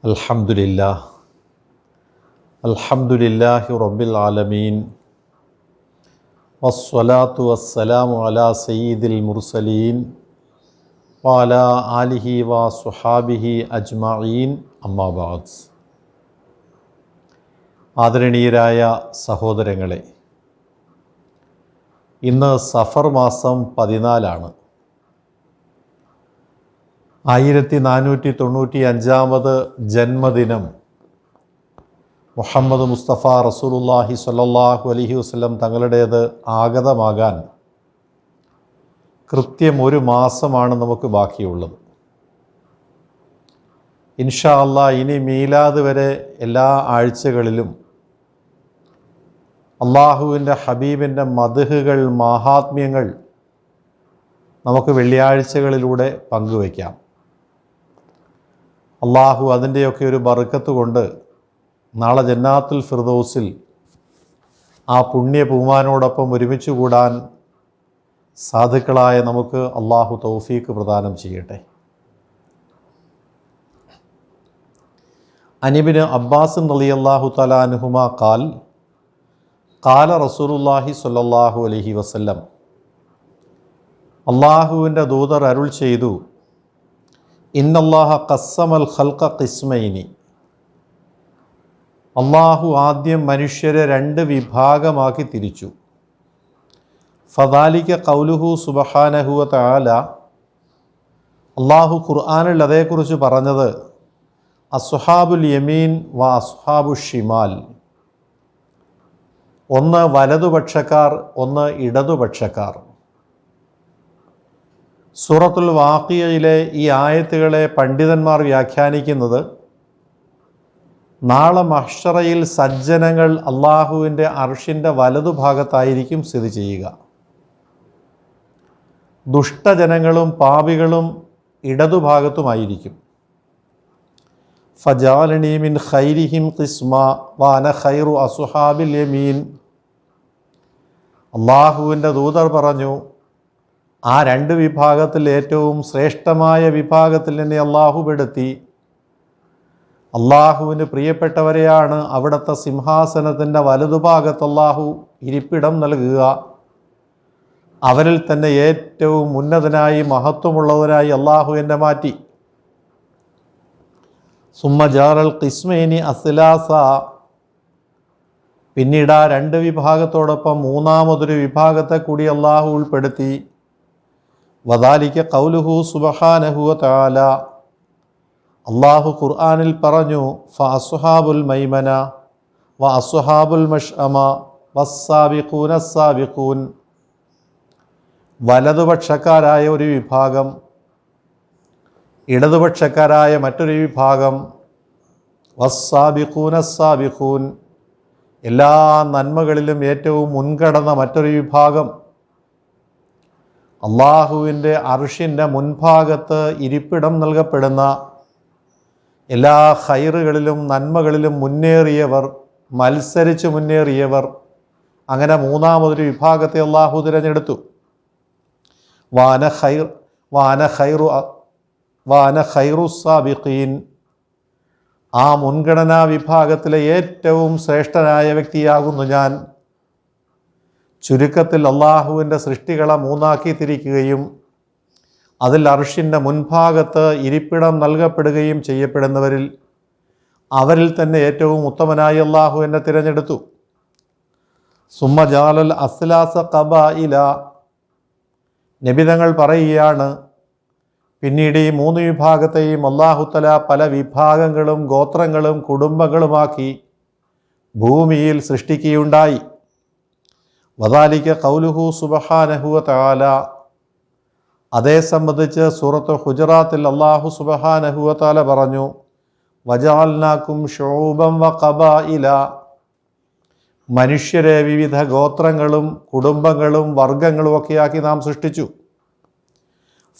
അൽഹംദുലില്ലാഹി റബ്ബിൽ ആലമീൻ വസ്സലാത്തു വസ്സലാമു അലാ സയ്യിദിൽ മുർസലീൻ വഅലാ ആലിഹി വസ്വഹാബിഹി അജ്മഈൻ അമ്മാ ബഅദ്. ആദരണീയരായ സഹോദരങ്ങളെ, ഇന്ന് സഫർ മാസം 14 1495 ജന്മദിനം മുഹമ്മദ് മുസ്തഫ റസൂലുള്ളാഹി സ്വല്ലല്ലാഹു അലൈഹി വസല്ലം തങ്ങളുടേത് ആഗതമാകാൻ കൃത്യം 1 മാസമാണ് നമുക്ക് ബാക്കിയുള്ളത്. ഇൻഷാ അല്ലാഹ് ഇനി മീലാദ് വരെ എല്ലാ ആഴ്ചകളിലും അള്ളാഹുവിൻ്റെ ഹബീബിൻ്റെ മദ്ഹുകൾ, മാഹാത്മ്യങ്ങൾ നമുക്ക് വെള്ളിയാഴ്ചകളിലൂടെ പങ്കുവയ്ക്കാം. അള്ളാഹു അതിൻ്റെയൊക്കെ ഒരു ബർക്കത്ത് കൊണ്ട് നാളെ ജന്നാത്തുൽ ഫിർദൗസിൽ ആ പുണ്യ പൂമാനോടൊപ്പം ഒരുമിച്ച് കൂടാൻ സാധുക്കളായ നമുക്ക് അള്ളാഹു തൗഫീക്ക് പ്രദാനം ചെയ്യട്ടെ. അനിബിന് അബ്ബാസ് റളിയല്ലാഹു തആല അൻഹുമാ ഖാല റസൂലുള്ളാഹി സ്വല്ലല്ലാഹു അലൈഹി വസല്ലം, അള്ളാഹുവിൻ്റെ ദൂതർ അരുൾ ചെയ്തു, ഇന്നല്ലാഹ ഖസ്സമൽ ഖൽഖ ഖിസ്മൈനി, അള്ളാഹു ആദ്യം മനുഷ്യരെ 2 വിഭാഗമാക്കി തിരിച്ചു. ഫദാലിക ഖൗലുഹു സുബ്ഹാനഹു വ തആല, അള്ളാഹു ഖുർആനിൽ അതേക്കുറിച്ച് പറഞ്ഞത് അസ്ഹാബുൽ യമീൻ വ അസ്ഹാബു ഷിമാൽ, ഒന്ന് വലതുപക്ഷക്കാർ, ഒന്ന് ഇടതുപക്ഷക്കാർ. സൂറത്തുൽ വാഖിയയിലെ ഈ ആയത്തുകളെ പണ്ഡിതന്മാർ വ്യാഖ്യാനിക്കുന്നത്, നാളെ മഹ്ശറയിൽ സജ്ജനങ്ങൾ അള്ളാഹുവിൻ്റെ അർഷിൻ്റെ വലതുഭാഗത്തായിരിക്കും സ്ഥിതി ചെയ്യുക, ദുഷ്ടജനങ്ങളും പാപികളും ഇടതുഭാഗത്തുമായിരിക്കും. ഫജാലനി മിൻ ഖൈരിഹിം ഖിസ്മ വഅന ഖൈറു അസ്ഹാബിൽ യമീൻ. അള്ളാഹുവിൻ്റെ ദൂതർ പറഞ്ഞു, ആ 2 വിഭാഗത്തിൽ ഏറ്റവും ശ്രേഷ്ഠമായ വിഭാഗത്തിൽ എന്നെ അള്ളാഹു പെടുത്തി. അള്ളാഹുവിന് പ്രിയപ്പെട്ടവരെയാണ് അവിടുത്തെ സിംഹാസനത്തിൻ്റെ വലതുഭാഗത്ത് അള്ളാഹു ഇരിപ്പിടം നൽകുക. അവരിൽ തന്നെ ഏറ്റവും ഉന്നതനായി മഹത്വമുള്ളവരായി അള്ളാഹു എന്നെ മാറ്റി. സുമ്മ ജാറൽ ഖിസ്മൈനി അസ്ലാസ, പിന്നീട് ആ 2 വിഭാഗത്തോടൊപ്പം മൂന്നാമതൊരു വിഭാഗത്തെ കൂടി അള്ളാഹു ഉൾപ്പെടുത്തി. വദാലിക ഖൗലുഹു സുബ്ഹാനഹു വ തആല, അള്ളാഹു ഖുർആനിൽ പറഞ്ഞു, ഫഅസ്ഹാബുൽ മൈമന വ അസ്ഹാബുൽ മഷ്അമ വസ്സാബിഖൂന അസ്സാബിഖൂൻ, വലതുപക്ഷക്കാരായ ഒരു വിഭാഗം, ഇടതുപക്ഷക്കാരായ മറ്റൊരു വിഭാഗം, വസ്സാബിഖൂന അസ്സാബിഖൂൻ, എല്ലാ നന്മകളിലും ഏറ്റവും മുൻകടന്ന മറ്റൊരു വിഭാഗം. അള്ളാഹുവിൻ്റെ അർഷിൻ്റെ മുൻഭാഗത്ത് ഇരിപ്പിടം നൽകപ്പെടുന്ന എല്ലാ ഖൈറുകളിലും നന്മകളിലും മുന്നേറിയവർ, മത്സരിച്ച് മുന്നേറിയവർ. അങ്ങനെ മൂന്നാമതൊരു വിഭാഗത്തെ അള്ളാഹു തിരഞ്ഞെടുത്തു. വാന ഖൈറു സാബിഖീൻ, ആ മുൻഗണനാ വിഭാഗത്തിലെ ഏറ്റവും ശ്രേഷ്ഠനായ വ്യക്തിയാകുന്നു ഞാൻ. ചുരുക്കത്തിൽ അള്ളാഹുവിൻ്റെ സൃഷ്ടികളെ 3ആക്കി തിരിക്കുകയും അതിൽ അർഷിൻ്റെ മുൻഭാഗത്ത് ഇരിപ്പിടം നൽകപ്പെടുകയും ചെയ്യപ്പെടുന്നവരിൽ അവരിൽ തന്നെ ഏറ്റവും ഉത്തമനായി അള്ളാഹു എന്നെ തിരഞ്ഞെടുത്തു. സുമ്മ ജാലൽ അസ്ലാസ ഖബായില, നബിതങ്ങൾ പറയുകയാണ്, പിന്നീട് ഈ 3 വിഭാഗത്തെയും അല്ലാഹു തആല പല വിഭാഗങ്ങളും ഗോത്രങ്ങളും കുടുംബങ്ങളുമാക്കി ഭൂമിയിൽ സൃഷ്ടിക്കുകയുണ്ടായി. വദാലിക ഖൗലുഹു സുബ്ഹാനഹു വ തആല, അതേ സംബന്ധിച്ച് സൂറത്ത് ഹുജറാത്തിൽ അല്ലാഹു സുബ്ഹാനഹു വ തആല പറഞ്ഞു, വജഅൽനാകും ശുഊബൻ വ ഖബായില, മനുഷ്യരെ വിവിധ ഗോത്രങ്ങളും കുടുംബങ്ങളും വർഗങ്ങളും ഒക്കെയാക്കി നാം സൃഷ്ടിച്ചു.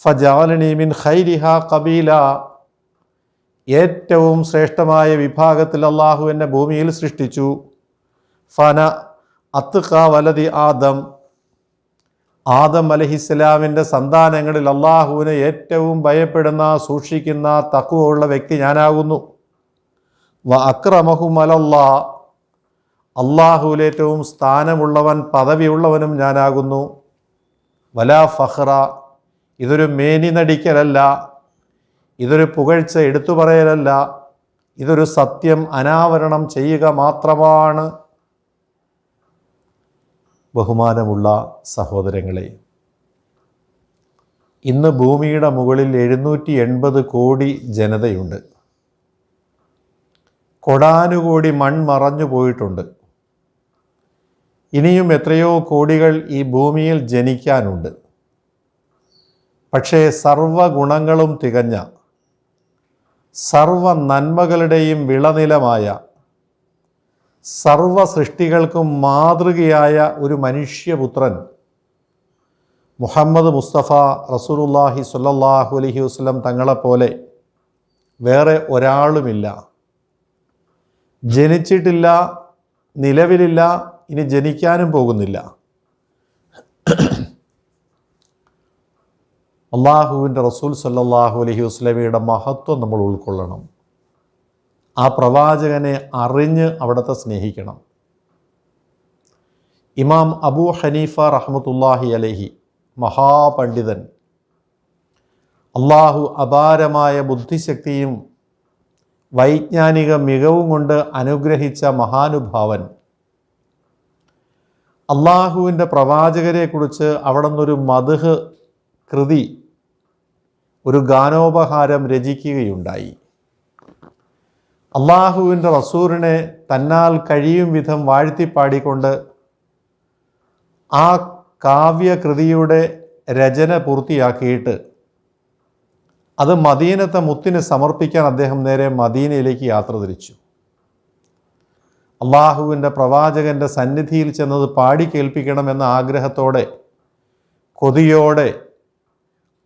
ഫജഅലനി മിൻ ഖൈരിഹാ ഖബീല, ഏറ്റവും ശ്രേഷ്ഠമായ വിഭാഗത്തിൽ അള്ളാഹു എന്നെ ഭൂമിയിൽ സൃഷ്ടിച്ചു. ഫന അത്ഖ വലതി ആദം, ആദം അലൈഹിസ്സലാമിൻ്റെ സന്താനങ്ങളിൽ അള്ളാഹുവിനെ ഏറ്റവും ഭയപ്പെടുന്ന, സൂക്ഷിക്കുന്ന, തഖ്വ ഉള്ള വ്യക്തി ഞാനാകുന്നു. വ അക്രമഹും അലല്ലാ, അള്ളാഹുവിൽ ഏറ്റവും സ്ഥാനമുള്ളവൻ പദവിയുള്ളവനും ഞാനാകുന്നു. വലാ ഫഖ്റ, ഇതൊരു മേനി നടിക്കലല്ല, ഇതൊരു പുകഴ്ച എടുത്തു പറയലല്ല, ഇതൊരു സത്യം അനാവരണം ചെയ്യുക മാത്രമാണ്. ബഹുമാനമുള്ള സഹോദരങ്ങളെ, ഇന്ന് ഭൂമിയുടെ മുകളിൽ 780 കോടി ജനതയുണ്ട്. കോടാനുകോടി മൺമറഞ്ഞു പോയിട്ടുണ്ട്. ഇനിയും എത്രയോ കോടികൾ ഈ ഭൂമിയിൽ ജനിക്കാനുണ്ട്. പക്ഷേ സർവഗുണങ്ങളും തികഞ്ഞ, സർവ നന്മകളുടെയും വിളനിലമായ, സർവ സൃഷ്ടികൾക്കും മാതൃകയായ ഒരു മനുഷ്യപുത്രൻ മുഹമ്മദ് മുസ്തഫ റസൂലുള്ളാഹി സ്വല്ലല്ലാഹു അലൈഹി വസല്ലം തങ്ങളെപ്പോലെ വേറെ ഒരാളുമില്ല. ജനിച്ചിട്ടില്ല, നിലവിലില്ല, ഇനി ജനിക്കാനും പോകുന്നില്ല. അള്ളാഹുവിൻ്റെ റസൂൽ സ്വല്ലല്ലാഹു അലൈഹി വസല്ലമയുടെ മഹത്വം നമ്മൾ ഉൾക്കൊള്ളണം. ആ പ്രവാചകനെ അറിഞ്ഞ് അവിടുത്തെ സ്നേഹിക്കണം. ഇമാം അബൂ ഹനീഫ റഹ്മത്തുള്ളാഹി അലൈഹി, മഹാപണ്ഡിതൻ, അള്ളാഹു അപാരമായ ബുദ്ധിശക്തിയും വൈജ്ഞാനിക മികവും കൊണ്ട് അനുഗ്രഹിച്ച മഹാനുഭാവൻ, അള്ളാഹുവിൻ്റെ പ്രവാചകരെക്കുറിച്ച് അവിടെ നിന്നൊരു മദ്ഹ് കൃതി, ഒരു ഗാനോപഹാരം രചിക്കുകയുണ്ടായി. അള്ളാഹുവിൻ്റെ റസൂലിനെ തന്നാൽ കഴിയും വിധം വാഴ്ത്തിപ്പാടിക്കൊണ്ട് ആ കാവ്യകൃതിയുടെ രചന പൂർത്തിയാക്കിയിട്ട് അത് മദീനത്തെ മുത്തിന് സമർപ്പിക്കാൻ അദ്ദേഹം നേരെ മദീനയിലേക്ക് യാത്ര തിരിച്ചു. അള്ളാഹുവിൻ്റെ പ്രവാചകൻ്റെ സന്നിധിയിൽ ചെന്നത് പാടി കേൾപ്പിക്കണമെന്ന ആഗ്രഹത്തോടെ, കൊതിയോടെ,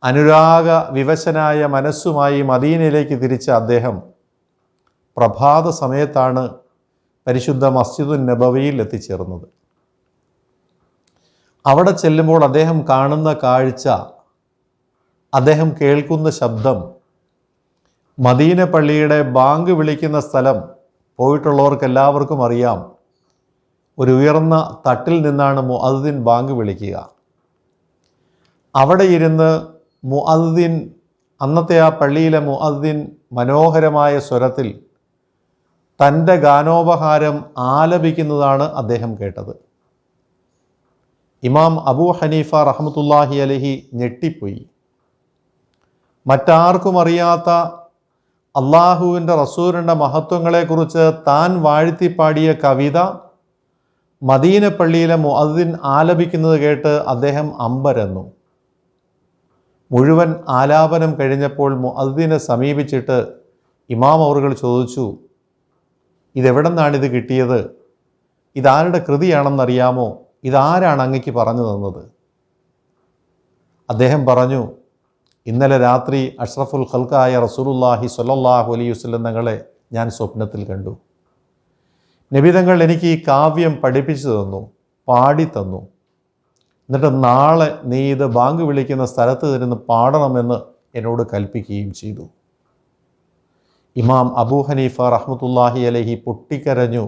അനുരാഗ വിവശനായ മനസ്സുമായി മദീനയിലേക്ക് തിരിച്ച അദ്ദേഹം പ്രഭാത സമയത്താണ് പരിശുദ്ധ മസ്ജിദുൻ നബവിയിൽ എത്തിച്ചേർന്നത്. അവിടെ ചെല്ലുമ്പോൾ അദ്ദേഹം കാണുന്ന കാഴ്ച, അദ്ദേഹം കേൾക്കുന്ന ശബ്ദം, മദീന പള്ളിയുടെ ബാങ്ക് വിളിക്കുന്ന സ്ഥലം പോയിട്ടുള്ളവർക്ക് എല്ലാവർക്കും അറിയാം. ഒരു ഉയർന്ന തട്ടിൽ നിന്നാണ് മുഅദ്ദിൻ ബാങ്ക് വിളിക്കുക. അവിടെ ഇരുന്ന് മുഅദ്ദിൻ, അന്നത്തെ ആ പള്ളിയിലെ മുഅദ്ദിൻ മനോഹരമായ സ്വരത്തിൽ തൻ്റെ ഗാനോപഹാരം ആലപിക്കുന്നതാണ് അദ്ദേഹം കേട്ടത്. ഇമാം അബൂ ഹനീഫ റഹ്മത്തുള്ളാഹി അലൈഹി ഞെട്ടിപ്പോയി. മറ്റാർക്കും അറിയാത്ത അള്ളാഹുവിൻ്റെ റസൂലിൻ്റെ മഹത്വങ്ങളെക്കുറിച്ച് താൻ വാഴ്ത്തിപ്പാടിയ കവിത മദീന പള്ളിയിലെ മുഅദ്ദിൻ ആലപിക്കുന്നത് കേട്ട് അദ്ദേഹം അമ്പരന്നു. മുഴുവൻ ആലാപനം കഴിഞ്ഞപ്പോൾ മുഅദ്ദിനെ സമീപിച്ചിട്ട് ഇമാം അവറുകൾ ചോദിച്ചു, ഇതെവിടെ നിന്നാണിത് കിട്ടിയത്? ഇതാരുടെ കൃതിയാണെന്നറിയാമോ? ഇതാരാണ് അങ്ങയ്ക്ക് പറഞ്ഞു തന്നത്? അദ്ദേഹം പറഞ്ഞു, ഇന്നലെ രാത്രി അഷ്റഫുൽ ഖൽഖായ റസൂലുള്ളാഹി സ്വല്ലല്ലാഹു അലൈഹി വസല്ലം തങ്ങളെ ഞാൻ സ്വപ്നത്തിൽ കണ്ടു. നബി തങ്ങൾ എനിക്ക് ഈ കാവ്യം പഠിപ്പിച്ചു തന്നു, പാടിത്തന്നു. എന്നിട്ട് നാളെ നീ ഇത് ബാങ്ക് വിളിക്കുന്ന സ്ഥലത്ത് ഇരുന്ന് പാടണമെന്ന് എന്നോട് കൽപ്പിക്കുകയും ചെയ്തു. ഇമാം അബൂ ഹനീഫ റഹ്മത്തുള്ളാഹി അലൈഹി പൊട്ടിക്കരഞ്ഞു.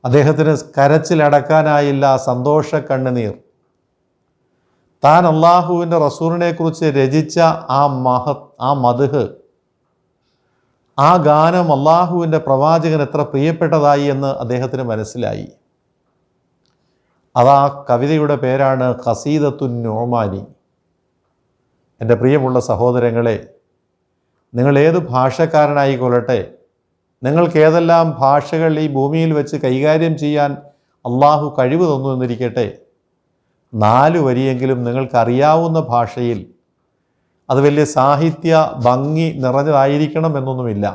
അദ്ദേഹത്തിന് കരച്ചിലടക്കാനായില്ല, സന്തോഷ കണ്ണുനീർ. താൻ അള്ളാഹുവിൻ്റെ റസൂലിനെ കുറിച്ച് രചിച്ച ആ മദ്ഹ്, ആ ഗാനം അള്ളാഹുവിൻ്റെ പ്രവാചകൻ എത്ര പ്രിയപ്പെട്ടതായി എന്ന് അദ്ദേഹത്തിന് മനസ്സിലായി. അതാ കവിതയുടെ പേരാണ് ഖസീദത്തുൻ നുഅ്മാനി. എൻ്റെ പ്രിയമുള്ള സഹോദരങ്ങളെ, നിങ്ങൾ ഏത് ഭാഷക്കാരനായിക്കൊള്ളട്ടെ, നിങ്ങൾക്ക് ഏതെല്ലാം ഭാഷകൾ ഈ ഭൂമിയിൽ വെച്ച് കൈകാര്യം ചെയ്യാൻ അള്ളാഹു കഴിവ് തന്നു എന്നിരിക്കട്ടെ, 4 വരിയെങ്കിലും നിങ്ങൾക്കറിയാവുന്ന ഭാഷയിൽ, അത് വലിയ സാഹിത്യ ഭംഗി നിറഞ്ഞതായിരിക്കണം എന്നൊന്നുമില്ല,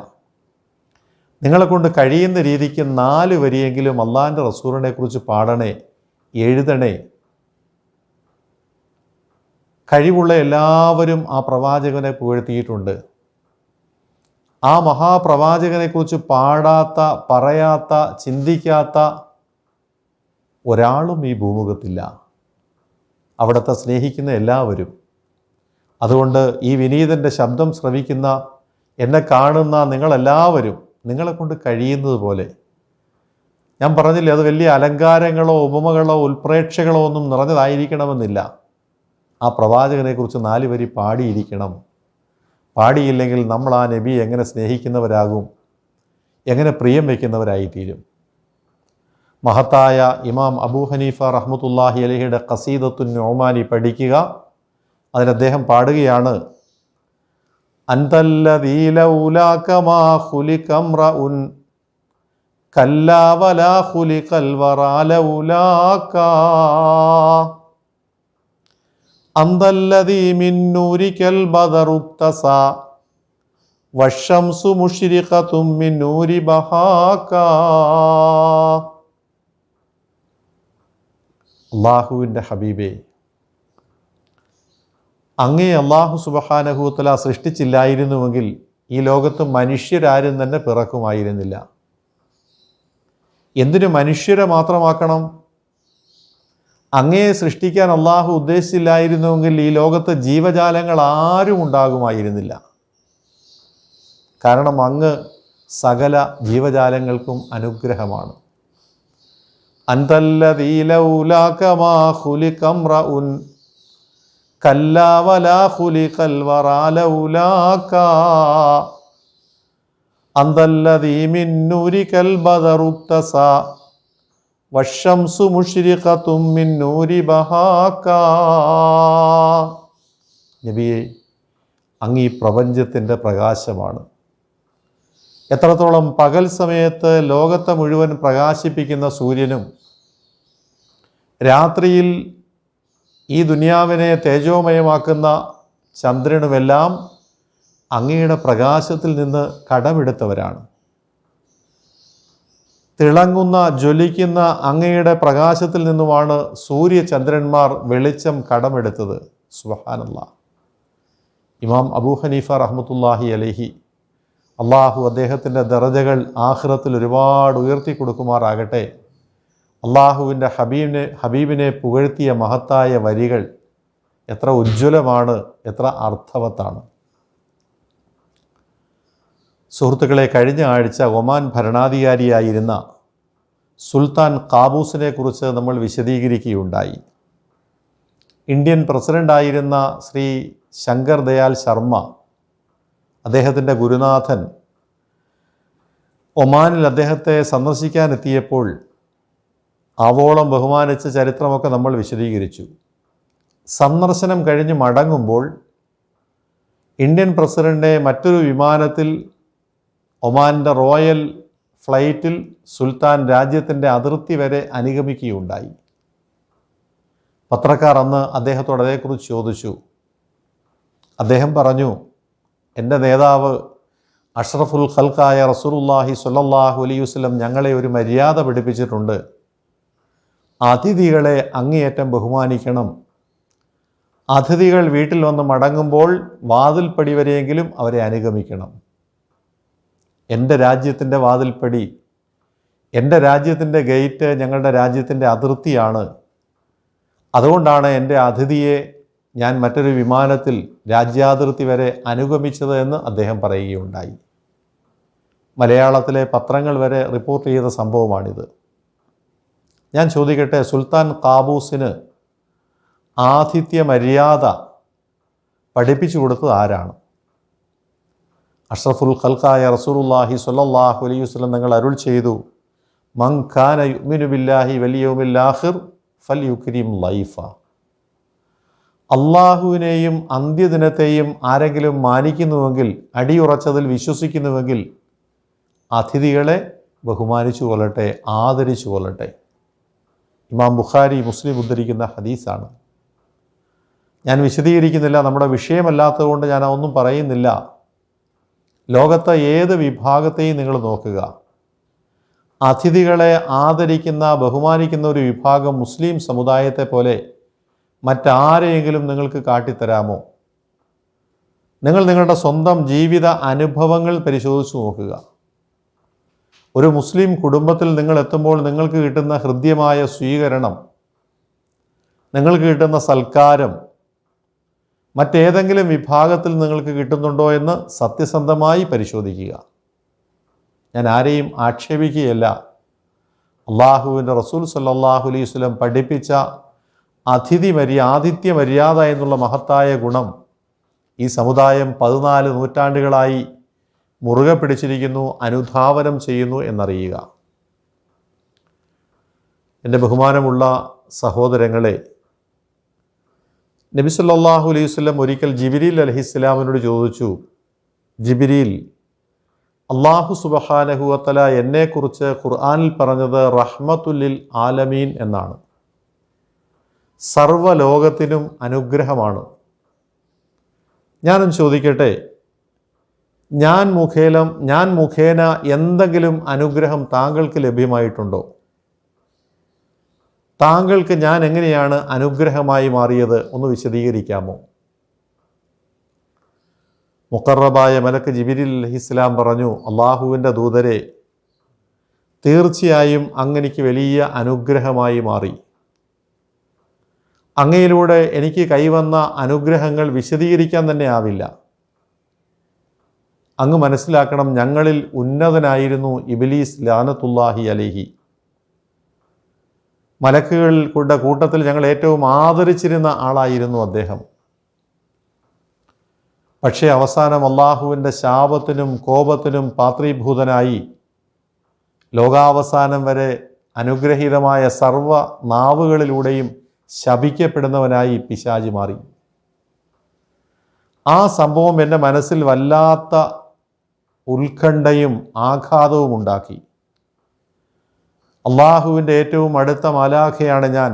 നിങ്ങളെ കൊണ്ട് കഴിയുന്ന രീതിക്ക് 4 വരിയെങ്കിലും അള്ളാഹിൻ്റെ റസൂലിനെ കുറിച്ച് പാടണേ, എഴുതണേ. കഴിവുള്ള എല്ലാവരും ആ പ്രവാചകനെ പുകഴ്ത്തിയിട്ടുണ്ട്. ആ മഹാപ്രവാചകനെക്കുറിച്ച് പാടാത്ത, പറയാത്ത, ചിന്തിക്കാത്ത ഒരാളും ഈ ഭൂമുഖത്തില്ല. അവിടുത്തെ സ്നേഹിക്കുന്ന എല്ലാവരും. അതുകൊണ്ട് ഈ വിനീതൻ്റെ ശബ്ദം ശ്രവിക്കുന്ന, എന്നെ കാണുന്ന നിങ്ങളെല്ലാവരും നിങ്ങളെക്കൊണ്ട് കഴിയുന്നത് പോലെ. ഞാൻ പറഞ്ഞില്ലേ, അത് വലിയ അലങ്കാരങ്ങളോ ഉപമകളോ ഉൽപ്രേക്ഷകളോ ഒന്നും നിറഞ്ഞതായിരിക്കണമെന്നില്ല. ആ പ്രവാചകനെക്കുറിച്ച് 4 വരി പാടിയിരിക്കണം. പാടിയില്ലെങ്കിൽ നമ്മൾ ആ നബി എങ്ങനെ സ്നേഹിക്കുന്നവരാകും, എങ്ങനെ പ്രിയം വയ്ക്കുന്നവരായിത്തീരും? മഹത്തായ ഇമാം അബൂ ഹനീഫ റഹ്മത്തുള്ളാഹി അലൈഹിയുടെ ഖസീദത്തുൻ നുഅ്മാനി പഠിക്കുക. അതിൽ അദ്ദേഹം പാടുകയാണ്, അൻതല്ലദീ ലൗലാക മാ ഖുലിക ഇംറഉൻ കല്ലാ വലാ ഖുലിഖൽ വറാ ലൗലാക അൻതല്ലദീ മിൻ നൂരികൽ ബദറു ഇഖ്തസാ വശംസു മുശ്രിഖതും മിൻ നൂരി ബഹാക. അല്ലാഹുവിൻ്റെ ഹബീബേ, അങ്ങേ അല്ലാഹു സുബ്ഹാനഹു വ തആല സൃഷ്ടിച്ചില്ലായിരുന്നുവെങ്കിൽ ഈ ലോകത്ത് മനുഷ്യരാരും തന്നെ പിറക്കുമായിരുന്നില്ല. എന്തിനു മനുഷ്യരെ മാത്രമാക്കണം? അങ്ങയെ സൃഷ്ടിക്കാൻ അല്ലാഹു ഉദ്ദേശിച്ചില്ലായിരുന്നുവെങ്കിൽ ഈ ലോകത്ത് ജീവജാലങ്ങൾ ആരും ഉണ്ടാകുമായിരുന്നില്ല. കാരണം അങ്ങ് സകല ജീവജാലങ്ങൾക്കും അനുഗ്രഹമാണ്. അൻതല്ലദീ ലൗലാക മാ ഖുലിക ഇംറഉൻ കല്ലാ വലാ ഖുലിഖൽ വറാ ലൗലാക അൻതല്ലദീ മിൻ നൂരികൽ ബദറു ഇഖ്തസാ വശംസു മുശ്രിഖതും മിൻ നൂരി ബഹാക. നബിയെ, അങ്ങ് ഈ പ്രപഞ്ചത്തിൻ്റെ പ്രകാശമാണ്. എത്രത്തോളം പകൽ സമയത്ത് ലോകത്തെ മുഴുവൻ പ്രകാശിപ്പിക്കുന്ന സൂര്യനും രാത്രിയിൽ ഈ ദുനിയാവിനെ തേജോമയമാക്കുന്ന ചന്ദ്രനുമെല്ലാം അങ്ങയുടെ പ്രകാശത്തിൽ നിന്ന് കടമെടുത്തവരാണ്. തിളങ്ങുന്ന ജ്വലിക്കുന്ന അങ്ങയുടെ പ്രകാശത്തിൽ നിന്നുമാണ് സൂര്യചന്ദ്രന്മാർ വെളിച്ചം കടമെടുത്തത്. സുബ്ഹാനല്ലാഹ്. ഇമാം അബൂ ഹനീഫ റഹ്മത്തുള്ളാഹി അലൈഹി, അള്ളാഹു അദ്ദേഹത്തിൻ്റെ ദറജകൾ ആഖിറത്തിൽ ഒരുപാട് ഉയർത്തി കൊടുക്കുമാറാകട്ടെ, അള്ളാഹുവിൻ്റെ ഹബീബിനെ പുകഴ്ത്തിയ മഹത്തായ വരികൾ എത്ര ഉജ്ജ്വലമാണ്, എത്ര അർത്ഥവത്താണ്. സുഹൃത്തുക്കളെ, കഴിഞ്ഞ ആഴ്ച ഒമാൻ ഭരണാധികാരിയായിരുന്ന സുൽത്താൻ ഖാബൂസിനെ കുറിച്ച് നമ്മൾ വിശദീകരിക്കുകയുണ്ടായി. ഇന്ത്യൻ പ്രസിഡൻ്റായിരുന്ന ശ്രീ ശങ്കർ ദയാൽ ശർമ്മ, അദ്ദേഹത്തിൻ്റെ ഗുരുനാഥൻ ഒമാനിൽ അദ്ദേഹത്തെ സന്ദർശിക്കാനെത്തിയപ്പോൾ ആവോളം ബഹുമാനിച്ച ചരിത്രമൊക്കെ നമ്മൾ വിശദീകരിച്ചു. സന്ദർശനം കഴിഞ്ഞ് മടങ്ങുമ്പോൾ ഇന്ത്യൻ പ്രസിഡൻ്റെ മറ്റൊരു വിമാനത്തിൽ ഒമാൻ്റെ റോയൽ ഫ്ലൈറ്റിൽ സുൽത്താൻ രാജ്യത്തിൻ്റെ അതിർത്തി വരെ അനുഗമിക്കുകയുണ്ടായി. പത്രക്കാർ അന്ന് അദ്ദേഹത്തോട് അതേക്കുറിച്ച് ചോദിച്ചു. അദ്ദേഹം പറഞ്ഞു, എൻ്റെ നേതാവ് അഷ്റഫുൽ ഖൽഖായ റസൂലുള്ളാഹി സ്വല്ലല്ലാഹു അലൈഹി വസല്ലം ഞങ്ങളെ ഒരു മര്യാദ പഠിപ്പിച്ചിട്ടുണ്ട്. അതിഥികളെ അങ്ങേയറ്റം ബഹുമാനിക്കണം. അതിഥികൾ വീട്ടിൽ വന്ന് മടങ്ങുമ്പോൾ വാതിൽപ്പടി വരെയെങ്കിലും അവരെ അനുഗമിക്കണം. എൻ്റെ രാജ്യത്തിൻ്റെ വാതിൽപ്പടി, എൻ്റെ രാജ്യത്തിൻ്റെ ഗേറ്റ് ഞങ്ങളുടെ രാജ്യത്തിൻ്റെ അതിർത്തിയാണ്. അതുകൊണ്ടാണ് എൻ്റെ അതിഥിയെ ഞാൻ മറ്റൊരു വിമാനത്തിൽ രാജ്യാതിർത്തി വരെ അനുഗമിച്ചത് എന്ന് അദ്ദേഹം പറയുകയുണ്ടായി. മലയാളത്തിലെ പത്രങ്ങൾ വരെ റിപ്പോർട്ട് ചെയ്ത സംഭവമാണിത്. ഞാൻ ചോദിക്കട്ടെ, സുൽത്താൻ ഖാബൂസിന് ആതിഥ്യ മര്യാദ പഠിപ്പിച്ചു കൊടുത്തത് ആരാണ്? അഷ്റഫുൽ ഖൽഖായ റസൂലുള്ളാഹി സ്വല്ലല്ലാഹു അലൈഹി വസല്ലം നിങ്ങൾ അരുൾ ചെയ്തു, മൻ കാന യുഅ്മിനു ബില്ലാഹി വൽ യൗമിൽ ആഖിർ ഫൽയുക്രിം ലൈഫ. അള്ളാഹുവിനെയും അന്ത്യദിനത്തെയും ആരെങ്കിലും മാനിക്കുന്നുവെങ്കിൽ, അടിയുറച്ചതിൽ വിശ്വസിക്കുന്നുവെങ്കിൽ അതിഥികളെ ബഹുമാനിച്ചു കൊള്ളട്ടെ, ആദരിച്ചു കൊള്ളട്ടെ. ഇമാം ബുഖാരി, മുസ്ലിം ഉദ്ധരിക്കുന്ന ഹദീസാണ്. ഞാൻ വിശദീകരിക്കുന്നില്ല, നമ്മുടെ വിഷയമല്ലാത്തതുകൊണ്ട് ഞാൻ ഒന്നും പറയുന്നില്ല. ലോകത്തെ ഏത് വിഭാഗത്തെയും നിങ്ങൾ നോക്കുക, അതിഥികളെ ആദരിക്കുന്ന, ബഹുമാനിക്കുന്ന ഒരു വിഭാഗം മുസ്ലിം സമുദായത്തെ പോലെ മറ്റാരെയെങ്കിലും നിങ്ങൾക്ക് കാട്ടിത്തരാമോ? നിങ്ങൾ നിങ്ങളുടെ സ്വന്തം ജീവിത അനുഭവങ്ങൾ പരിശോധിച്ച് നോക്കുക. ഒരു മുസ്ലിം കുടുംബത്തിൽ നിങ്ങൾ എത്തുമ്പോൾ നിങ്ങൾക്ക് കിട്ടുന്ന ഹൃദ്യമായ സ്വീകരണം, നിങ്ങൾക്ക് കിട്ടുന്ന സൽക്കാരം മറ്റേതെങ്കിലും വിഭാഗത്തിൽ നിങ്ങൾക്ക് കിട്ടുന്നുണ്ടോ എന്ന് സത്യസന്ധമായി പരിശോധിക്കുക. ഞാൻ ആരെയും ആക്ഷേപിക്കുകയല്ല. അള്ളാഹുവിൻ്റെ റസൂൽ സല്ലല്ലാഹു അലൈഹി വസല്ലം പഠിപ്പിച്ച ആതിഥ്യ മര്യാദ എന്നുള്ള മഹത്തായ ഗുണം ഈ സമുദായം 14 നൂറ്റാണ്ടുകളായി മുറുകെ പിടിച്ചിരിക്കുന്നു, അനുധാവനം ചെയ്യുന്നു എന്നറിയുക. എൻ്റെ ബഹുമാനമുള്ള സഹോദരങ്ങളെ, നബി സല്ലല്ലാഹു അലൈഹി വസല്ലം ഒരിക്കൽ ജിബ്രീൽ അലൈഹിസ്സലാമിനോട് ചോദിച്ചു, ജിബ്രീൽ, അല്ലാഹു സുബ്ഹാനഹു വ തആല എന്നെക്കുറിച്ച് ഖുർആനിൽ പറഞ്ഞത് റഹ്മത്തുല്ലിൽ ആലമീൻ എന്നാണ്, സർവ്വലോകത്തിനും അനുഗ്രഹമാണ്. ഞാനും ചോദിക്കട്ടെ, ഞാൻ മുഖേന എന്തെങ്കിലും അനുഗ്രഹം താങ്കൾക്ക് ലഭ്യമായിട്ടുണ്ടോ? താങ്കൾക്ക് ഞാൻ എങ്ങനെയാണ് അനുഗ്രഹമായി മാറിയത് ഒന്ന് വിശദീകരിക്കാമോ? മുഖറബായ മലക്ക് ജിബ്രീൽ അലൈഹിസ്സലാം പറഞ്ഞു, അള്ളാഹുവിൻ്റെ ദൂതരെ, തീർച്ചയായും അങ്ങെനിക്ക് വലിയ അനുഗ്രഹമായി മാറി. അങ്ങയിലൂടെ എനിക്ക് കൈവന്ന അനുഗ്രഹങ്ങൾ വിശദീകരിക്കാൻ തന്നെ ആവില്ല. അങ്ങ് മനസ്സിലാക്കണം, ഞങ്ങളിൽ ഉന്നതനായിരുന്നു ഇബ്ലീസ് ലഅനത്തുല്ലാഹി അലൈഹി. മലക്കുകളുടെ കൂട്ടത്തിൽ ഞങ്ങൾ ഏറ്റവും ആദരിച്ചിരുന്ന ആളായിരുന്നു അദ്ദേഹം. പക്ഷേ അവസാനം അള്ളാഹുവിൻ്റെ ശാപത്തിനും കോപത്തിനും പാത്രീഭൂതനായി ലോകാവസാനം വരെ അനുഗ്രഹീതമായ സർവ്വ നാവുകളിലൂടെയും ശപിക്കപ്പെടുന്നവനായി പിശാചി മാറി. ആ സംഭവം എൻ്റെ മനസ്സിൽ വല്ലാത്ത ഉത്കണ്ഠയും ആഘാതവും ഉണ്ടാക്കി. അള്ളാഹുവിൻ്റെ ഏറ്റവും അടുത്ത മാലാഖയാണ് ഞാൻ.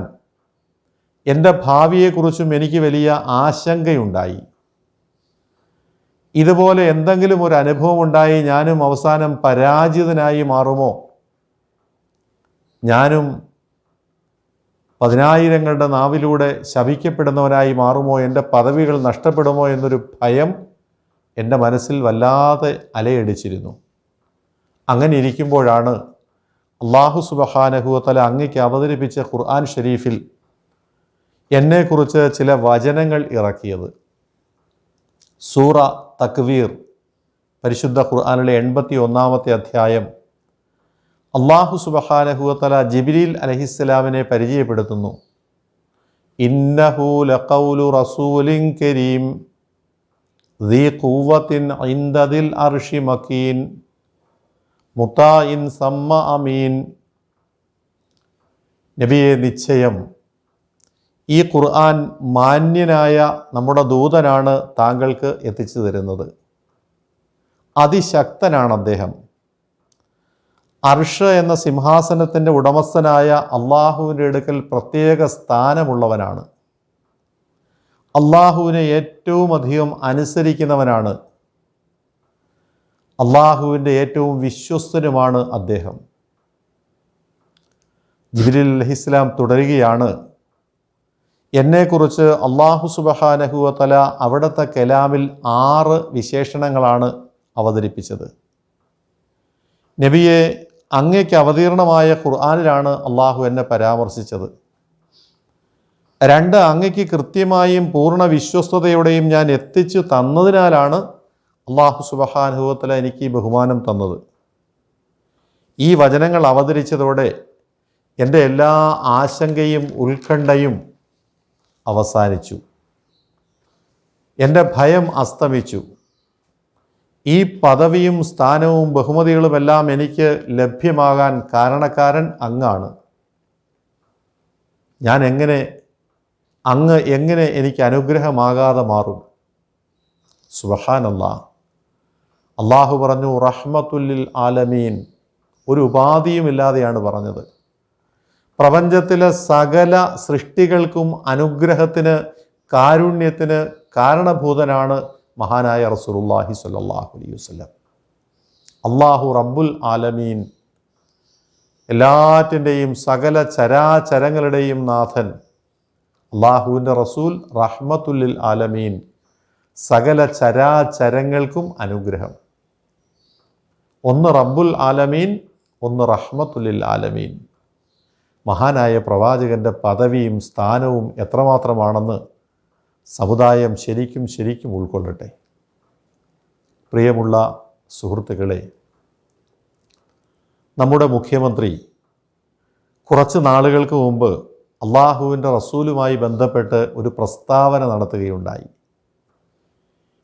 എൻ്റെ ഭാവിയെക്കുറിച്ചും എനിക്ക് വലിയ ആശങ്കയുണ്ടായി. ഇതുപോലെ എന്തെങ്കിലും ഒരു അനുഭവം ഉണ്ടായി ഞാനും അവസാനം പരാജിതനായി മാറുമോ? ഞാനും 10,000ങ്ങളുടെ നാവിലൂടെ ശപിക്കപ്പെടുന്നവനായി മാറുമോ? എൻ്റെ പദവികൾ നഷ്ടപ്പെടുമോ എന്നൊരു ഭയം എൻ്റെ മനസ്സിൽ വല്ലാതെ അലയടിച്ചിരുന്നു. അങ്ങനെ ഇരിക്കുമ്പോഴാണ് അല്ലാഹു സുബ്ഹാനഹു വ തആല അങ്ങേക്ക് അവതരിപ്പിച്ച ഖുർആൻ ഷരീഫിൽ എന്നെക്കുറിച്ച് ചില വചനങ്ങൾ ഇറക്കിയത്. സൂറ തക്വീർ, പരിശുദ്ധ ഖുർആനിലെ 81-ാമത്തെ അധ്യായം. അല്ലാഹു സുബ്ഹാനഹു വ തആല ജിബ്രീൽ അലൈഹിസ്സലാമിനെ പരിചയപ്പെടുത്തുന്നു. ഇന്നഹു ലഖൗലു റസൂലിൻ കരീം ദീ ഖുവ്വത്തിൻ ഇൻദ ദിൽ അർശി മക്കീൻ മുതാഇൻ സമ്മ അമീൻ. നബിയെ, നിശ്ചയം ഈ ഖുർആൻ മാന്യനായ നമ്മുടെ ദൂതനാണ് താങ്കൾക്ക് എത്തിച്ചു തരുന്നത്. അതിശക്തനാണ് അദ്ദേഹം. അർഷ് എന്ന സിംഹാസനത്തിൻ്റെ ഉടമസ്ഥനായ അള്ളാഹുവിൻ്റെ അടുക്കൽ പ്രത്യേക സ്ഥാനമുള്ളവനാണ്. അള്ളാഹുവിനെ ഏറ്റവും അധികം അനുസരിക്കുന്നവനാണ്. അള്ളാഹുവിൻ്റെ ഏറ്റവും വിശ്വസ്തനുമാണ് അദ്ദേഹം. ജിബ്രീൽ അലൈഹിസ്സലാം തുടരുകയാണ്, എന്നെക്കുറിച്ച് അല്ലാഹു സുബ്ഹാനഹു വ തആല അവിടുത്തെ കലാമിൽ 6 വിശേഷണങ്ങളാണ് അവതരിപ്പിച്ചത്. നബിയെ, അങ്ങേക്ക് അവതീർണമായ ഖുർആനിലാണ് അള്ളാഹു എന്നെ പരാമർശിച്ചത്. 2, അങ്ങയ്ക്ക് കൃത്യമായും പൂർണ്ണ വിശ്വസ്തയോടെയും ഞാൻ എത്തിച്ചു തന്നതിനാലാണ് അല്ലാഹു സുബ്ഹാനഹു വ തആല എനിക്ക് ഈ ബഹുമാനം തന്നത്. ഈ വചനങ്ങൾ അവതരിച്ചതോടെ എൻ്റെ എല്ലാ ആശങ്കയും ഉത്കണ്ഠയും അവസാനിച്ചു. എൻ്റെ ഭയം അസ്തമിച്ചു. ഈ പദവിയും സ്ഥാനവും ബഹുമതികളുമെല്ലാം എനിക്ക് ലഭ്യമാകാൻ കാരണക്കാരൻ അങ്ങാണ്. അങ്ങ് എങ്ങനെ എനിക്ക് അനുഗ്രഹമാകാതെ മാറും? സുബ്ഹാനല്ലാഹ്. അള്ളാഹു പറഞ്ഞു, റഹ്മത്തുല്ലിൽ ആലമീൻ. ഒരു ഉപാധിയുമില്ലാതെയാണ് പറഞ്ഞത്. പ്രപഞ്ചത്തിലെ സകല സൃഷ്ടികൾക്കും അനുഗ്രഹത്തിന്, കാരുണ്യത്തിന് കാരണഭൂതനാണ് മഹാനായ റസൂലുള്ളാഹി സ്വല്ലല്ലാഹു അലൈഹി വസല്ലം. അല്ലാഹു റബ്ബുൽ ആലമീൻ, എല്ലാറ്റിൻ്റെയും സകല ചരാചരങ്ങളുടെയും നാഥൻ. അള്ളാഹുവിൻ്റെ റസൂൽ റഹ്മത്തുല്ലിൽ ആലമീൻ, സകല ചരാചരങ്ങൾക്കും അനുഗ്രഹം. ഒന്ന് റബ്ബുൽ ആലമീൻ, ഒന്ന് റഹ്മത്തുല്ലിൽ ആലമീൻ. മഹാനായ പ്രവാചകൻ്റെ പദവിയും സ്ഥാനവും എത്രമാത്രമാണെന്ന് സമുദായം ശരിക്കും ഉൾക്കൊള്ളട്ടെ. പ്രിയമുള്ള സുഹൃത്തുക്കളെ, നമ്മുടെ മുഖ്യമന്ത്രി കുറച്ച് നാളുകൾക്ക് മുമ്പ് അള്ളാഹുവിൻ്റെ റസൂലുമായി ബന്ധപ്പെട്ട് ഒരു പ്രസ്താവന നടത്തുകയുണ്ടായി.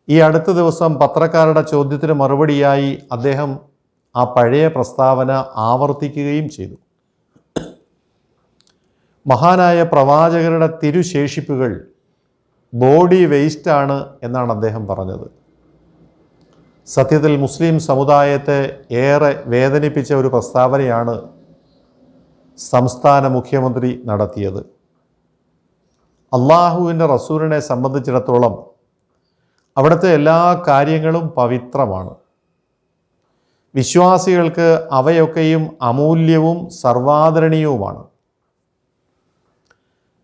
ഈ അടുത്ത ദിവസം പത്രക്കാരുടെ ചോദ്യത്തിന് മറുപടിയായി അദ്ദേഹം ആ പഴയ പ്രസ്താവന ആവർത്തിക്കുകയും ചെയ്തു. മഹാനായ പ്രവാചകരുടെ തിരുശേഷിപ്പുകൾ ബോഡി വേസ്റ്റാണ് എന്നാണ് അദ്ദേഹം പറഞ്ഞത്. സത്യത്തിൽ മുസ്ലിം സമുദായത്തെ ഏറെ വേദനിപ്പിച്ച ഒരു പ്രസ്താവനയാണ് സംസ്ഥാന മുഖ്യമന്ത്രി നടത്തിയത്. അള്ളാഹുവിൻ്റെ റസൂലിനെ സംബന്ധിച്ചിടത്തോളം അവിടുത്തെ എല്ലാ കാര്യങ്ങളും പവിത്രമാണ്. വിശ്വാസികൾക്ക് അവയൊക്കെയും അമൂല്യവും സർവാദരണീയവുമാണ്.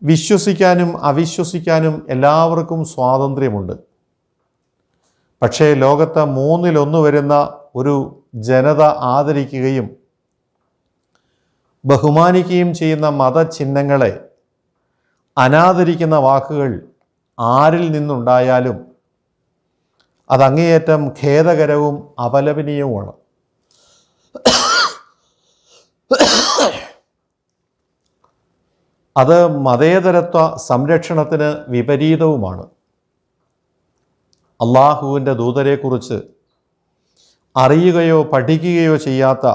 വിശ്വസിക്കാനും അവിശ്വസിക്കാനും എല്ലാവർക്കും സ്വാതന്ത്ര്യമുണ്ട്. പക്ഷേ ലോകത്ത് 1/3 വരുന്ന ഒരു ജനത ആദരിക്കുകയും ബഹുമാനിക്കുകയും ചെയ്യുന്ന മതചിഹ്നങ്ങളെ അനാദരിക്കുന്ന വാക്കുകൾ ആരിൽ നിന്നുണ്ടായാലും അത് അങ്ങേയറ്റം ഖേദകരവും അപലപനീയവുമാണ്. അത് മതേതരത്വ സംരക്ഷണത്തിന് വിപരീതവുമാണ്. അള്ളാഹുവിൻ്റെ ദൂതരെക്കുറിച്ച് അറിയുകയോ പഠിക്കുകയോ ചെയ്യാത്ത,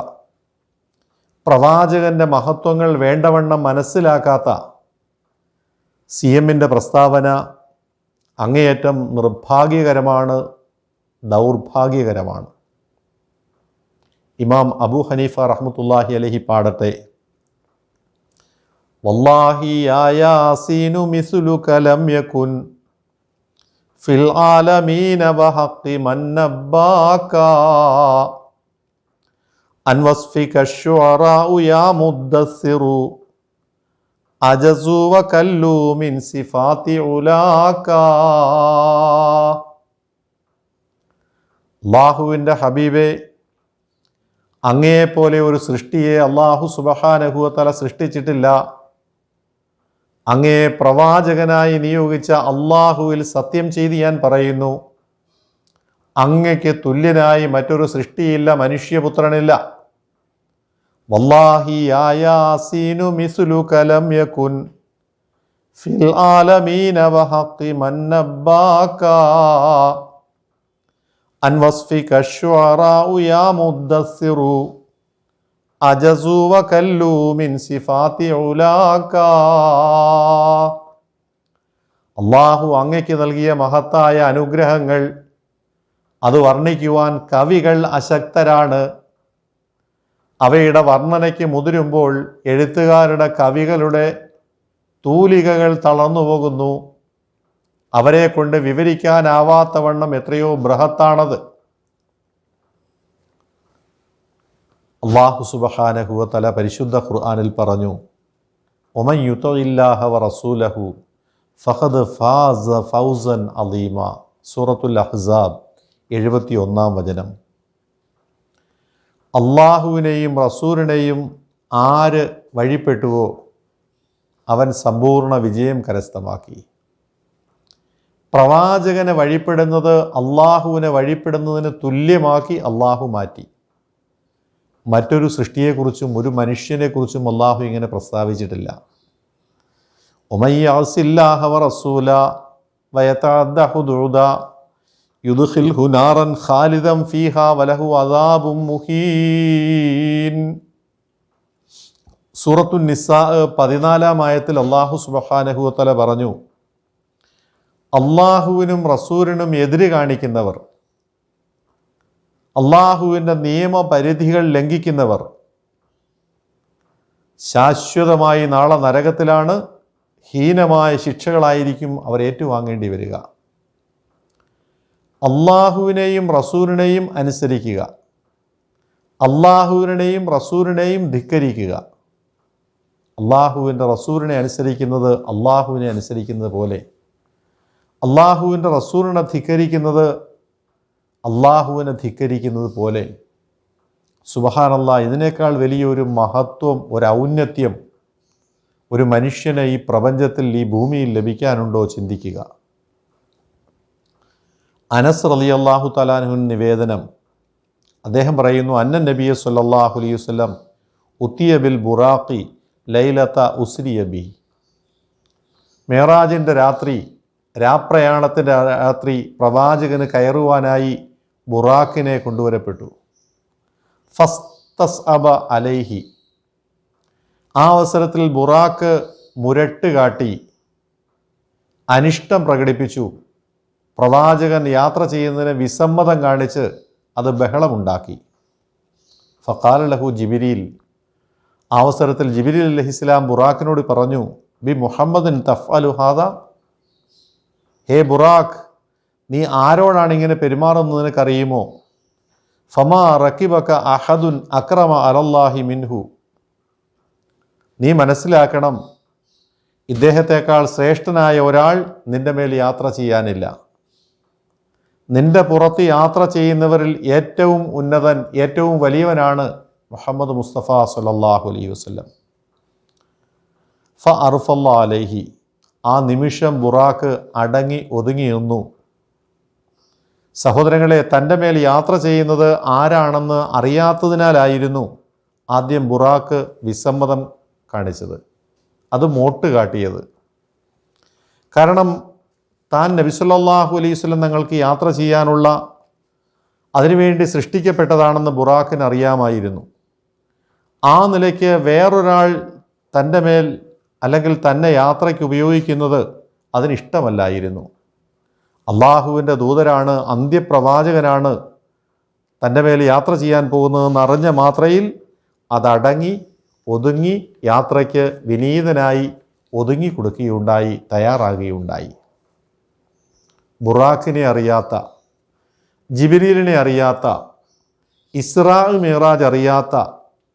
പ്രവാചകൻ്റെ മഹത്വങ്ങൾ വേണ്ടവണ്ണം മനസ്സിലാക്കാത്ത CMൻ്റെ പ്രസ്താവന അങ്ങേയറ്റം നിർഭാഗ്യകരമാണ്, ദൗർഭാഗ്യകരമാണ്. ഇമാം അബൂ ഹനീഫ റഹ്മത്തുള്ളാഹി അലൈഹി പാടട്ടെ, വല്ലാഹി യാ യാസീനു മിസ്ലുക ലം യകുൻ ഫിൽ ആലമീന വഹഖി മൻ നബ്ബാക അൻ വസ്ഫിക ശുഅറാഉ യാ മുദ്ദസ്സിറു അജസു വകല്ലു മിൻ സിഫാതി ഉലാക. അല്ലാഹുവിൻ്റെ ഹബീബേ, അങ്ങയെപ്പോലെ ഒരു സൃഷ്ടിയെ അല്ലാഹു സുബ്ഹാനഹു വ തആല സൃഷ്ടിച്ചിട്ടില്ല. അങ്ങയെ പ്രവാചകനായി നിയോഗിച്ച അള്ളാഹുവിൽ സത്യം ചെയ്ത് ഞാൻ പറയുന്നു, അങ്ങയ്ക്ക് തുല്യനായി മറ്റൊരു സൃഷ്ടിയില്ല, മനുഷ്യപുത്രനില്ല. വല്ലാഹി യാ യാസീനു മിസ്ലുക ലം യകുൻ ഫിൽ ആലമീന വഹഖി മൻ നബ്ബാക അൻ വസ്ഫിക ശുഅറാഉ യാ മുദ്ദസ്സിറു അജസു വകല്ലു മിൻ സിഫാതി ഉലാക. അള്ളാഹു അങ്ങയ്ക്ക് നൽകിയ മഹത്തായ അനുഗ്രഹങ്ങൾ അത് വർണ്ണിക്കുവാൻ കവികൾ അശക്തരാണ്. അവയുടെ വർണ്ണനയ്ക്ക് മുതിരുമ്പോൾ എഴുത്തുകാരുടെ, കവികളുടെ തൂലികകൾ തളർന്നു പോകുന്നു. അവരെ കൊണ്ട് വിവരിക്കാനാവാത്ത വണ്ണം എത്രയോ ബൃഹത്താണത്. അല്ലാഹു സുബ്ഹാനഹു വ തആല പരിശുദ്ധ ഖുർആനിൽ പറഞ്ഞു, വമൻ യുതിഇല്ലാഹ വ റസൂലഹു ഫഖദ് ഫാസ ഫൗസൻ അളീമ. സൂറത്തുൽ അഹ്സാബ് 71-ാം വചനം. അള്ളാഹുവിനെയും റസൂലിനെയും ആര് വഴിപ്പെട്ടുവോ അവൻ സമ്പൂർണ്ണ വിജയം കരസ്ഥമാക്കി. പ്രവാചകനെ വഴിപ്പെടുന്നത് അള്ളാഹുവിനെ വഴിപ്പെടുന്നതിന് തുല്യമാക്കി അള്ളാഹു മാറ്റി. മറ്റൊരു സൃഷ്ടിയെക്കുറിച്ചും ഒരു മനുഷ്യനെക്കുറിച്ചും അള്ളാഹു ഇങ്ങനെ പ്രസ്താവിച്ചിട്ടില്ല. വമൻ യഅസില്ലാഹ വറസൂല വയതഅദ്ദ ഹുദൂദ യുദ്ഖിൽഹു നാറൻ ഖാലിദൻ ഫീഹാ വലഹു അദാബും മുഹീൻ. സൂറത്തുൻ നിസാ 14-ാം ആയത്തിൽ അല്ലാഹു സുബ്ഹാനഹു വ തആല പറഞ്ഞു, അള്ളാഹുവിനും റസൂലിനും എതിര് കാണിക്കുന്നവർ, അള്ളാഹുവിൻ്റെ നിയമപരിധികൾ ലംഘിക്കുന്നവർ ശാശ്വതമായി നാളെ നരകത്തിലാണ്, ഹീനമായ ശിക്ഷകളായിരിക്കും അവർ ഏറ്റുവാങ്ങേണ്ടി വരിക. അള്ളാഹുവിനെയും റസൂലിനെയും അനുസരിക്കുക, അള്ളാഹുവിനെയും റസൂലിനെയും ധിക്കരിക്കുക. അള്ളാഹുവിൻ്റെ റസൂലിനെ അനുസരിക്കുന്നത് അള്ളാഹുവിനെ അനുസരിക്കുന്നത് പോലെ, അള്ളാഹുവിൻ്റെ റസൂലിനെ ധിക്കരിക്കുന്നത് അള്ളാഹുവിനെ ധിക്കരിക്കുന്നത് പോലെ. സുബ്ഹാനല്ലാഹ്, ഇതിനേക്കാൾ വലിയൊരു മഹത്വം, ഒരു ഔന്നത്യം ഒരു മനുഷ്യന് ഈ പ്രപഞ്ചത്തിൽ, ഈ ഭൂമിയിൽ ലഭിക്കാനുണ്ടോ? ചിന്തിക്കുക. അനസ് റളിയല്ലാഹു തആല അൻഹു നിവേദനം, അദ്ദേഹം പറയുന്നു, അന്നൻ നബിയ സല്ലല്ലാഹു അലൈഹി വസല്ലം ഉത്തിയ ബിൽ ബുറാഖി ലൈലത ഉസ്രിയ ബി. മേറാജിൻ്റെ രാത്രി, രാപ്രയാണത്തിൻ്റെ രാത്രി പ്രവാചകന് കയറുവാനായി ബുറാഖിനെ കൊണ്ടുവരപ്പെട്ടു. ഫസ്തസ് അബ അലൈഹി. ആ അവസരത്തിൽ ബുറാഖ് മുരട്ട് കാട്ടി അനിഷ്ടം പ്രകടിപ്പിച്ചു. പ്രവാചകൻ യാത്ര ചെയ്യുന്നതിന് വിസമ്മതം കാണിച്ച് അത് ബഹളമുണ്ടാക്കി. ഫഖാല ലഹു ജിബ്രീൽ. ആ അവസരത്തിൽ ജിബ്രീൽ അലൈഹിസ്സലാം ബുറാഖിനോട് പറഞ്ഞു, ബി മുഹമ്മദിൻ തഫ്അലു ഹാദ. ഹേ ബുറാഖ്, നീ ആരോടാണ് ഇങ്ങനെ പെരുമാറുന്നത് നിനക്കറിയുമോ? ഫമാ റക്കിബക അഹദുൻ അക്രമ അലല്ലാഹി മിൻഹു. നീ മനസ്സിലാക്കണം, ഇദ്ദേഹത്തെക്കാൾ ശ്രേഷ്ഠനായ ഒരാൾ നിന്റെ മേൽ യാത്ര ചെയ്യാനില്ല. നിന്റെ പുറത്ത് യാത്ര ചെയ്യുന്നവരിൽ ഏറ്റവും ഉന്നതൻ, ഏറ്റവും വലിയവനാണ് മുഹമ്മദ് മുസ്തഫ സല്ലല്ലാഹു അലൈഹി വസല്ലം. ഫ അർഫല്ല അലൈഹി. ആ നിമിഷം ബുറാഖ് അടങ്ങി ഒതുങ്ങി നിന്നു. സഹോദരങ്ങളെ, തൻ്റെ മേൽ യാത്ര ചെയ്യുന്നത് ആരാണെന്ന് അറിയാത്തതിനാലായിരുന്നു ആദ്യം ബുറാഖ് വിസമ്മതം കാണിച്ചത്, അത് മോട്ട് കാട്ടിയത്. കാരണം താൻ നബി സല്ലല്ലാഹു അലൈഹി വസല്ലം തങ്ങൾക്ക് യാത്ര ചെയ്യാനുള്ള, അതിനുവേണ്ടി സൃഷ്ടിക്കപ്പെട്ടതാണെന്ന് ബുറാഖിന് അറിയാമായിരുന്നു. ആ നിലയ്ക്ക് വേറൊരാൾ തൻ്റെ മേൽ അല്ലെങ്കിൽ തന്നെ യാത്രയ്ക്ക് ഉപയോഗിക്കുന്നത് അതിനിഷ്ടമല്ലായിരുന്നു. അള്ളാഹുവിൻ്റെ ദൂതരാണ്, അന്ത്യപ്രവാചകനാണ് തൻ്റെ മേൽ യാത്ര ചെയ്യാൻ പോകുന്നതെന്ന് അറിഞ്ഞ മാത്രയിൽ അതടങ്ങി ഒതുങ്ങി യാത്രയ്ക്ക് വിനീതനായി ഒതുങ്ങി കൊടുക്കുകയുണ്ടായി, തയ്യാറാകുകയുണ്ടായി. ബുറാഖിനെ അറിയാത്ത, ജിബ്രീലിനെ അറിയാത്ത, ഇസ്രാ മിഅ്റാജ് അറിയാത്ത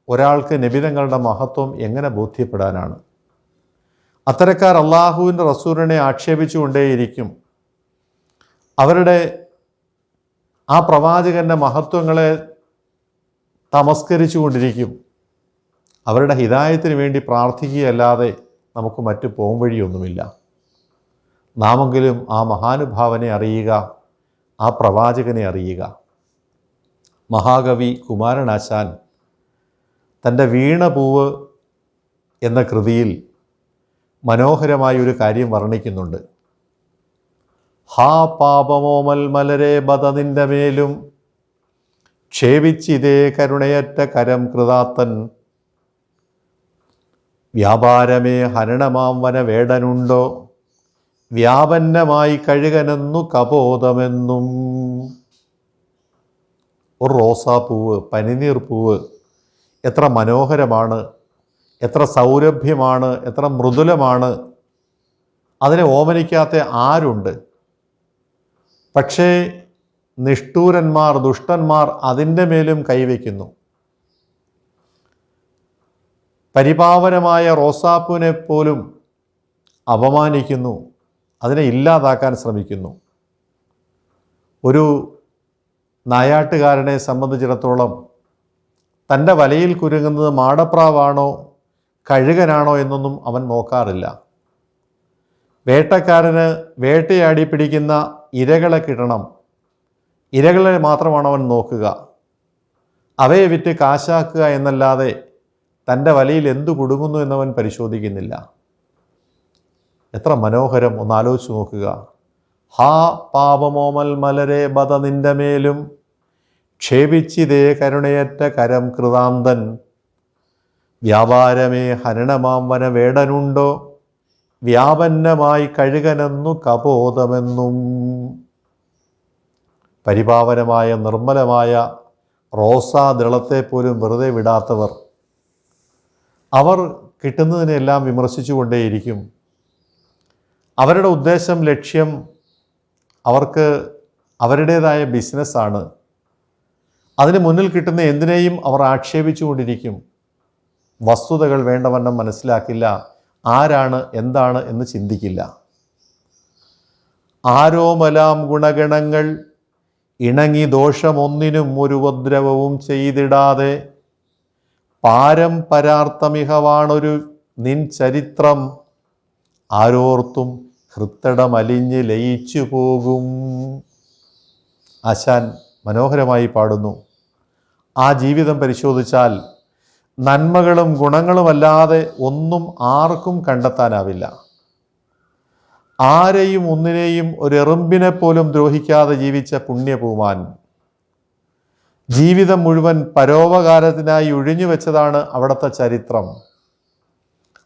ഒരാൾക്ക് നബിതങ്ങളുടെ മഹത്വം എങ്ങനെ ബോധ്യപ്പെടാനാണ്? അത്തരക്കാർ അള്ളാഹുവിൻ്റെ റസൂലിനെ ആക്ഷേപിച്ചുകൊണ്ടേയിരിക്കും. അവരുടെ ആ പ്രവാചകൻ്റെ മഹത്വങ്ങളെ തമസ്കരിച്ചു കൊണ്ടിരിക്കും. അവരുടെ ഹിദായത്തിന് വേണ്ടി പ്രാർത്ഥിക്കുകയല്ലാതെ നമുക്ക് മറ്റു പോംവഴിയൊന്നുമില്ല. നാമെങ്കിലും ആ മഹാനുഭാവനെ അറിയുക, ആ പ്രവാചകനെ അറിയുക. മഹാകവി കുമാരനാശാൻ തൻ്റെ വീണപൂവ് എന്ന കൃതിയിൽ മനോഹരമായ ഒരു കാര്യം വർണ്ണിക്കുന്നുണ്ട്. ഹാ പാപമോമൽ മലരെ ബത നിന്റെ മേലും ക്ഷേപിച്ചിതേ കരുണയറ്റ കരം കൃതാത്തൻ. വ്യാപാരമേ ഹരണമാം വന വേടനുണ്ടോ വ്യാപന്നമായി കഴുകനെന്നു കപോതമെന്നും. ഒരു റോസാപ്പൂവ്, പനിനീർ പൂവ് എത്ര മനോഹരമാണ്, എത്ര സൗരഭ്യമാണ്, എത്ര മൃദുലമാണ്. അതിനെ ഓമനിക്കാത്ത ആരുണ്ട്? പക്ഷേ നിഷ്ഠൂരന്മാർ, ദുഷ്ടന്മാർ അതിൻ്റെ മേലും കൈവയ്ക്കുന്നു. പരിപാവനമായ റോസാപ്പൂവിനെ പോലും അപമാനിക്കുന്നു, അതിനെ ഇല്ലാതാക്കാൻ ശ്രമിക്കുന്നു. ഒരു നായാട്ടുകാരനെ സംബന്ധിച്ചിടത്തോളം തൻ്റെ വലയിൽ കുരുങ്ങുന്നത് മാടപ്രാവാണോ കഴുകനാണോ എന്നൊന്നും അവൻ നോക്കാറില്ല. വേട്ടക്കാരന് വേട്ടയാടി പിടിക്കുന്ന ഇരകളെ കിട്ടണം, ഇരകളെ മാത്രമാണ് അവൻ നോക്കുക. അവയെ വിറ്റ് കാശാക്കുക എന്നല്ലാതെ തൻ്റെ വലയിൽ എന്തു കുടുങ്ങുന്നു എന്നവൻ പരിശോധിക്കുന്നില്ല. എത്ര മനോഹരം, ഒന്നാലോചിച്ച് നോക്കുക. ഹാ പാപമോമൽ മലരെ ബത നിന്റെ മേലും ക്ഷേപിച്ചിതേ കരുണയറ്റ കരം കൃതാന്തൻ. വ്യാപാരമേ ഹരണമാം വന വേടനുണ്ടോ വ്യാപന്നമായി കഴുകനെന്നു കപോതമെന്നും. പരിപാവനമായ നിർമ്മലമായ റോസാദളത്തെ പോലും വെറുതെ വിടാത്തവർ, അവർ കിട്ടുന്നതിനെല്ലാം വിമർശിച്ചുകൊണ്ടേയിരിക്കും. അവരുടെ ഉദ്ദേശം, ലക്ഷ്യം അവർക്ക് അവരുടേതായ ബിസിനസ്സാണ്. അതിന് മുന്നിൽ കിട്ടുന്ന എന്തിനേയും അവർ ആക്ഷേപിച്ചുകൊണ്ടിരിക്കും. വസ്തുതകൾ വേണ്ടവണ്ണം മനസ്സിലാക്കില്ല, ആരാണ് എന്താണ് എന്ന് ചിന്തിക്കില്ല. ആരോമലാം ഗുണഗണങ്ങൾ ഇണങ്ങി ദോഷമൊന്നിനും ഒരു ഉപദ്രവവും ചെയ്തിടാതെ പാരം പരാർത്ഥമിഹവാണൊരു നിൻ ചരിത്രം. ആരോർത്തും ഹൃത്തടമലിഞ്ഞ് ലയിച്ചു പോകും. ആശാൻ മനോഹരമായി പാടുന്നു. ആ ജീവിതം പരിശോധിച്ചാൽ നന്മകളും ഗുണങ്ങളുമല്ലാതെ ഒന്നും ആർക്കും കണ്ടെത്താനാവില്ല. ആരെയും ഒന്നിനെയും ഒരെറുമ്പിനെ പോലും ദ്രോഹിക്കാതെ ജീവിച്ച പുണ്യപൂമാൻ. ജീവിതം മുഴുവൻ പരോപകാരത്തിനായി ഒഴിഞ്ഞു വെച്ചതാണ് അവിടുത്തെ ചരിത്രം.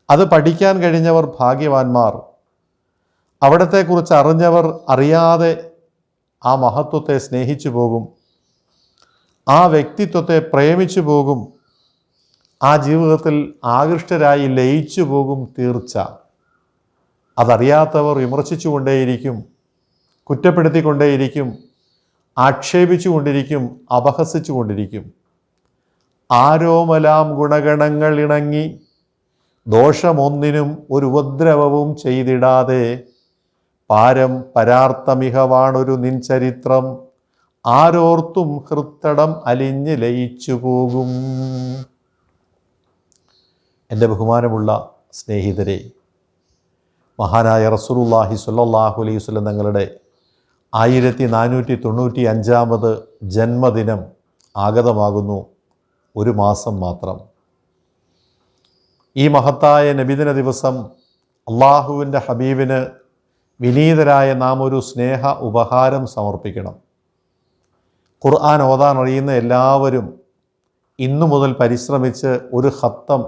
അത് പഠിക്കാൻ കഴിഞ്ഞവർ ഭാഗ്യവാന്മാർ. അവിടത്തെക്കുറിച്ച് അറിഞ്ഞവർ അറിയാതെ ആ മഹത്വത്തെ സ്നേഹിച്ചു പോകും, ആ വ്യക്തിത്വത്തെ പ്രേമിച്ചു പോകും, ആ ജീവിതത്തിൽ ആകൃഷ്ടരായി ലയിച്ചു പോകും തീർച്ച. അതറിയാത്തവർ വിമർശിച്ചുകൊണ്ടേയിരിക്കും, കുറ്റപ്പെടുത്തിക്കൊണ്ടേയിരിക്കും, ആക്ഷേപിച്ചുകൊണ്ടിരിക്കും, അപഹസിച്ചുകൊണ്ടിരിക്കും. ആരോമലാം ഗുണഗണങ്ങൾ ഇണങ്ങി ദോഷമൊന്നിനും ഒരു ഉപദ്രവവും ചെയ്തിടാതെ പാരം പരാർത്ഥമികവാണൊരു നിൻ ചരിത്രം, ആരോർത്തും ഹൃത്തടം അലിഞ്ഞ് ലയിച്ചു പോകും. എൻ്റെ ബഹുമാനമുള്ള സ്നേഹിതരെ, മഹാനായ റസൂലുള്ളാഹി സ്വല്ലല്ലാഹു അലൈഹി വസല്ലം തങ്ങളുടെ 1495 ജന്മദിനം ആഗതമാകുന്നു. ഒരു മാസം മാത്രം. ഈ മഹത്തായ നബിദിന ദിവസം അള്ളാഹുവിൻ്റെ ഹബീബിന് വിനീതരായ നാം ഒരു സ്നേഹ ഉപഹാരം സമർപ്പിക്കണം. ഖുർആൻ ഓതാൻ അറിയുന്ന എല്ലാവരും ഇന്നു മുതൽ പരിശ്രമിച്ച് ഒരു ഖത്തം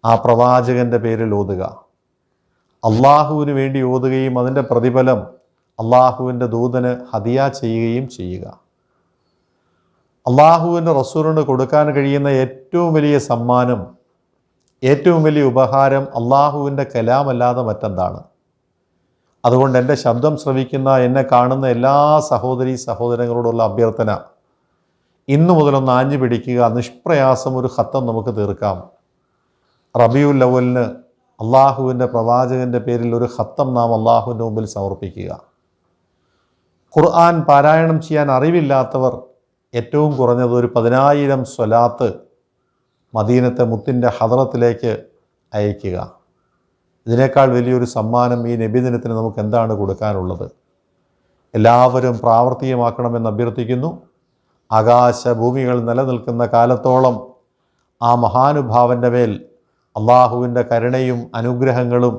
ആ പ്രവാചകൻ്റെ പേരിൽ ഓതുക. അള്ളാഹുവിന് വേണ്ടി ഓതുകയും അതിൻ്റെ പ്രതിഫലം അള്ളാഹുവിൻ്റെ ദൂതന് ഹദിയ ചെയ്യുകയും ചെയ്യുക. അള്ളാഹുവിൻ്റെ റസൂലിന് കൊടുക്കാൻ കഴിയുന്ന ഏറ്റവും വലിയ സമ്മാനം, ഏറ്റവും വലിയ ഉപഹാരം അള്ളാഹുവിൻ്റെ കലാമല്ലാതെ മറ്റെന്താണ്? അതുകൊണ്ട് എൻ്റെ ശബ്ദം ശ്രവിക്കുന്ന, എന്നെ കാണുന്ന എല്ലാ സഹോദരീ സഹോദരങ്ങളോടുള്ള അഭ്യർത്ഥന, ഇന്നു മുതലൊന്ന് ആഞ്ഞു പിടിക്കുക. നിഷ്പ്രയാസം ഒരു ഖത്തം നമുക്ക് തീർക്കാം. റബീഉൽ അവ്വലിന് അള്ളാഹുവിൻ്റെ പ്രവാചകൻ്റെ പേരിൽ ഒരു ഖത്തം നാം അള്ളാഹുവിൻ്റെ മുമ്പിൽ സമർപ്പിക്കുക. ഖുർആൻ പാരായണം ചെയ്യാൻ അറിവില്ലാത്തവർ ഏറ്റവും കുറഞ്ഞത് ഒരു 10,000 സ്വലാത്ത് മദീനത്തെ മുത്തിൻ്റെ ഹദറത്തിലേക്ക് അയക്കുക. ഇതിനേക്കാൾ വലിയൊരു സമ്മാനം ഈ നബിദിനത്തിന് നമുക്ക് എന്താണ് കൊടുക്കാനുള്ളത്? എല്ലാവരും പ്രാവർത്തികമാക്കണമെന്ന് അഭ്യർത്ഥിക്കുന്നു. ആകാശഭൂമികൾ നിലനിൽക്കുന്ന കാലത്തോളം ആ മഹാനുഭാവൻ്റെ മേൽ അള്ളാഹുവിൻ്റെ കരുണയും അനുഗ്രഹങ്ങളും